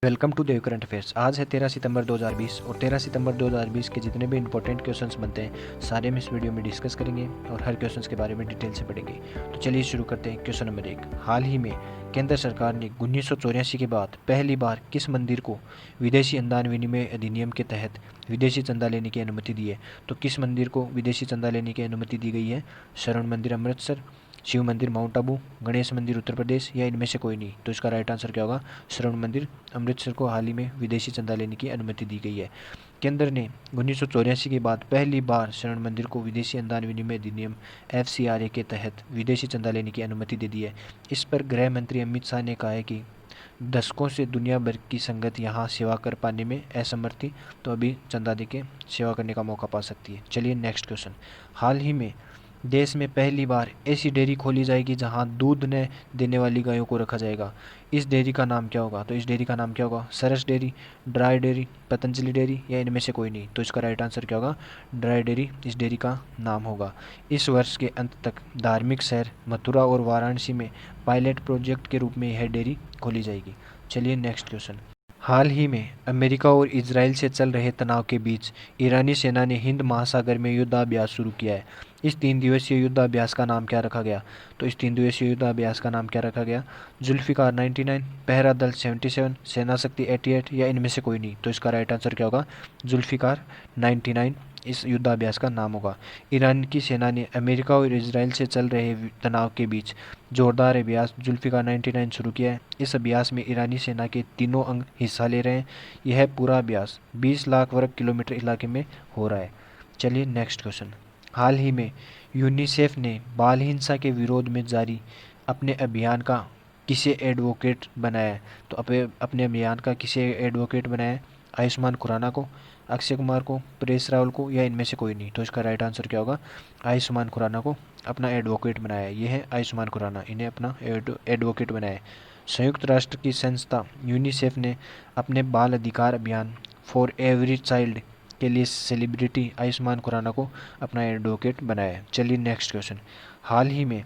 Welcome to the current affairs. आज है 13 सितंबर 2020 और 13 सितंबर 2020 के जितने भी इंपॉर्टेंट क्वेश्चंस बनते हैं सारे हम इस वीडियो में डिस्कस करेंगे और हर क्वेश्चंस के बारे में डिटेल से पढ़ेंगे। तो चलिए शुरू करते हैं। क्वेश्चन नंबर 1, हाल ही में केंद्र सरकार ने 1984 के बाद पहली बार किस मंदिर को विदेशी अनुदान विनिमय अधिनियम के तहत विदेशी चंदा लेने की अनुमति दी है? तो किस मंदिर को विदेशी चंदा लेने की अनुमति दी गई है? स्वर्ण मंदिर अमृतसर, शिव मंदिर माउंट आबू, गणेश मंदिर उत्तर प्रदेश या इनमें से कोई नहीं? तो इसका राइट आंसर क्या होगा? स्वर्ण मंदिर अमृतसर को हाल ही में विदेशी चंदा लेने की अनुमति दी गई है। केंद्र ने 1984 के बाद पहली बार स्वर्ण मंदिर को विदेशी अनुदान विनिमय अधिनियम FCRA के तहत विदेशी चंदा लेने की अनुमति दे दी है। इस पर गृह मंत्री अमित शाह ने कहा है कि दशकों से दुनिया भर की संगत यहाँ सेवा कर पाने में असमर्थ थी, तो अभी चंदा दे के सेवा करने का मौका पा सकती है। चलिए नेक्स्ट क्वेश्चन, हाल ही में देश में पहली बार ऐसी डेयरी खोली जाएगी जहां दूध न देने वाली गायों को रखा जाएगा। इस डेयरी का नाम क्या होगा? तो इस डेयरी का नाम क्या होगा? Saras dairy, dry dairy, Patanjali dairy या इनमें से कोई नहीं? तो इसका राइट आंसर क्या होगा? ड्राई डेयरी इस डेयरी का नाम होगा। इस वर्ष के अंत तक धार्मिक शहर मथुरा और वाराणसी में पायलट प्रोजेक्ट के रूप में यह डेयरी खोली जाएगी। चलिए नेक्स्ट क्वेश्चन, हाल ही में अमेरिका और इजराइल से चल रहे तनाव के बीच ईरानी सेना ने हिंद महासागर में युद्धाभ्यास शुरू किया है। इस 3 दिवसीय युद्धाभ्यास का नाम क्या रखा गया? तो इस 3 दिवसीय युद्धाभ्यास का नाम क्या रखा गया? जुल्फिकार 99, पहरा दल 77, सेना शक्ति 88 या इनमें से कोई नहीं? तो इसका राइट आंसर क्या होगा? जुल्फिकार 99 इस युद्धाभ्यास का नाम होगा। ईरान की सेना ने अमेरिका और इजराइल से चल रहे तनाव के बीच जोरदार अभ्यास जुल्फिकार 99 शुरू किया है। इस अभ्यास में ईरानी सेना के तीनों अंग हिस्सा ले रहे हैं। यह पूरा अभ्यास 20 लाख वर्ग किलोमीटर इलाके में हो रहा है। चलिए नेक्स्ट क्वेश्चन, हाल ही में यूनिसेफ ने बाल हिंसा के विरोध में जारी अपने अभियान का किसे एडवोकेट बनाया है? तो अपने अभियान का किसे एडवोकेट बनाया है? आयुष्मान खुराना को, अक्षय कुमार को, परेश रावल को या इनमें से कोई नहीं? तो इसका राइट आंसर क्या होगा? आयुष्मान खुराना को अपना एडवोकेट बनाया है। ये है आयुष्मान खुराना, इन्हें अपना एडवोकेट बनाया है। संयुक्त राष्ट्र की संस्था यूनिसेफ ने अपने बाल अधिकार अभियान फॉर एवरी चाइल्ड के लिए सेलिब्रिटी आयुष्मान खुराना को अपना एडवोकेट बनाया है। चलिए नेक्स्ट क्वेश्चन, हाल ही में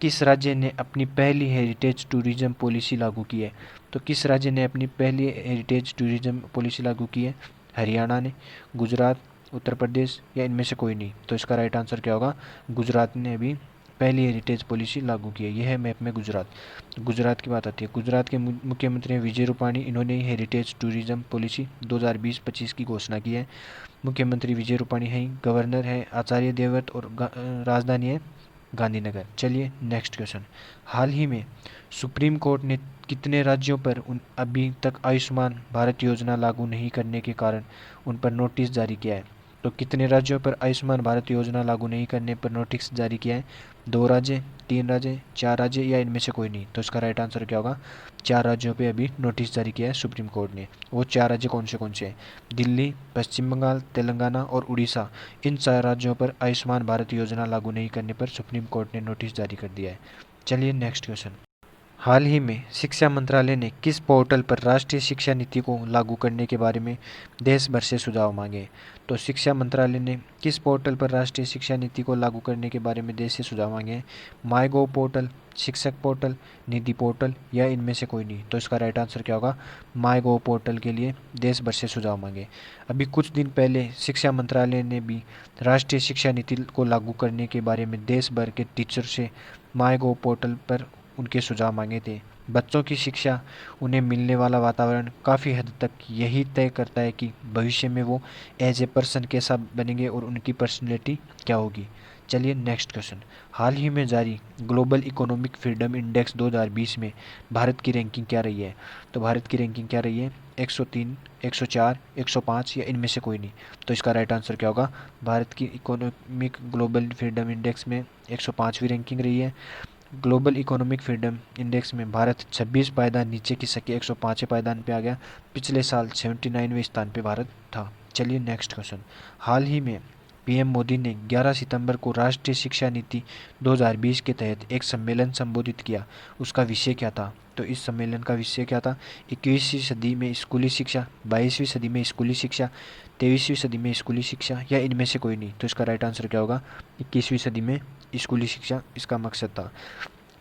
किस राज्य ने अपनी पहली हेरिटेज टूरिज्म पॉलिसी लागू की है? तो किस राज्य ने अपनी पहली हेरिटेज टूरिज्म पॉलिसी लागू की है? हरियाणा ने, गुजरात, उत्तर प्रदेश या इनमें से कोई नहीं? तो इसका राइट आंसर क्या होगा? गुजरात ने अभी पहली हेरिटेज पॉलिसी लागू की है। यह है मैप में गुजरात। गुजरात की बात आती है, गुजरात के मुख्यमंत्री हैं विजय रूपाणी। इन्होंने हेरिटेज टूरिज्म पॉलिसी 2020-25 की घोषणा की है। मुख्यमंत्री विजय रूपाणी हैं, गवर्नर है आचार्य देवव्रत और राजधानी है गांधीनगर। चलिए नेक्स्ट क्वेश्चन, हाल ही में सुप्रीम कोर्ट ने कितने राज्यों पर अभी तक आयुष्मान भारत योजना लागू नहीं करने के कारण उन पर नोटिस जारी किया है? तो कितने राज्यों पर आयुष्मान भारत योजना लागू नहीं करने पर नोटिस जारी किया है? 2 राज्य, 3 राज्य, 4 राज्य या इनमें से कोई नहीं? तो इसका राइट आंसर क्या होगा? 4 राज्यों पे अभी नोटिस जारी किया है सुप्रीम कोर्ट ने। वो 4 राज्य कौन से हैं? दिल्ली, पश्चिम बंगाल, तेलंगाना और उड़ीसा। इन 4 राज्यों पर आयुष्मान भारत योजना लागू नहीं करने पर सुप्रीम कोर्ट ने नोटिस जारी कर दिया है। चलिए नेक्स्ट क्वेश्चन, हाल ही में शिक्षा मंत्रालय ने किस पोर्टल पर राष्ट्रीय शिक्षा नीति को लागू करने के बारे में देश भर से सुझाव मांगे? तो शिक्षा मंत्रालय ने किस पोर्टल पर राष्ट्रीय शिक्षा नीति को लागू करने के बारे में देश से सुझाव मांगे हैं? माई गोव पोर्टल, शिक्षक पोर्टल, निधि पोर्टल या इनमें से कोई नहीं? तो इसका राइट आंसर क्या होगा? माई गोव पोर्टल के लिए देश भर से सुझाव मांगे। अभी कुछ दिन पहले शिक्षा मंत्रालय ने भी राष्ट्रीय शिक्षा नीति को लागू करने के बारे में देश भर के टीचर से माई गोव पोर्टल पर उनके सुझाव मांगे थे। बच्चों की शिक्षा, उन्हें मिलने वाला वातावरण काफ़ी हद तक यही तय करता है कि भविष्य में वो एज ए पर्सन कैसा बनेंगे और उनकी पर्सनैलिटी क्या होगी। चलिए नेक्स्ट क्वेश्चन, हाल ही में जारी ग्लोबल इकोनॉमिक फ्रीडम इंडेक्स 2020 में भारत की रैंकिंग क्या रही है? तो भारत की रैंकिंग क्या रही है? 103, 104, 105 या इनमें से कोई नहीं? तो इसका राइट आंसर क्या होगा? भारत की इकोनॉमिक ग्लोबल फ्रीडम इंडेक्स में 105वीं रैंकिंग रही है। ग्लोबल इकोनॉमिक फ्रीडम इंडेक्स में भारत 26 पायदान नीचे खिसक के 105वें पायदान पे आ गया। पिछले साल 79वें स्थान पे भारत था। चलिए नेक्स्ट क्वेश्चन, हाल ही में पीएम मोदी ने 11 सितंबर को राष्ट्रीय शिक्षा नीति 2020 के तहत एक सम्मेलन संबोधित किया। उसका विषय क्या था? तो इस सम्मेलन का विषय क्या था? 21वीं सदी में स्कूली शिक्षा, 22वीं सदी में स्कूली शिक्षा, 23वीं सदी में स्कूली शिक्षा या इनमें से कोई नहीं? तो इसका राइट आंसर क्या होगा? 21वीं सदी में स्कूली शिक्षा इसका मकसद था।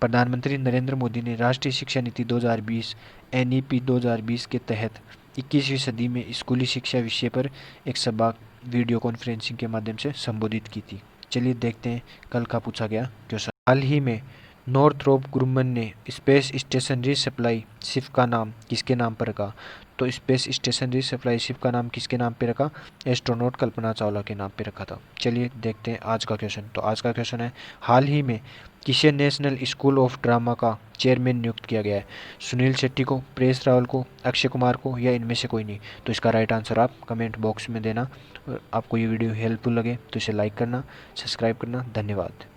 प्रधानमंत्री नरेंद्र मोदी ने राष्ट्रीय शिक्षा नीति 2020 NEP 2020 के तहत 21वीं सदी में स्कूली शिक्षा विषय पर एक सभा वीडियो कॉन्फ्रेंसिंग के माध्यम से संबोधित की थी। चलिए देखते हैं कल का पूछा गया क्वेश्चन। हाल ही में नॉर्थरोप ग्रुमन ने स्पेस स्टेशन रीसप्लाई शिप का नाम किसके नाम पर रखा? तो स्पेस स्टेशन रीसप्लाई शिप का नाम किसके नाम पे रखा? एस्ट्रोनॉट कल्पना चावला के नाम पे रखा था। चलिए देखते हैं आज का क्वेश्चन। तो आज का क्वेश्चन है, हाल ही में किसे नेशनल स्कूल ऑफ ड्रामा का चेयरमैन नियुक्त किया गया है? सुनील शेट्टी को, परेश रावल को, अक्षय कुमार को, या इनमें से कोई नहीं? तो इसका राइट आंसर आप कमेंट बॉक्स में देना। और आपको ये वीडियो हेल्पफुल लगे तो इसे लाइक करना, सब्सक्राइब करना। धन्यवाद।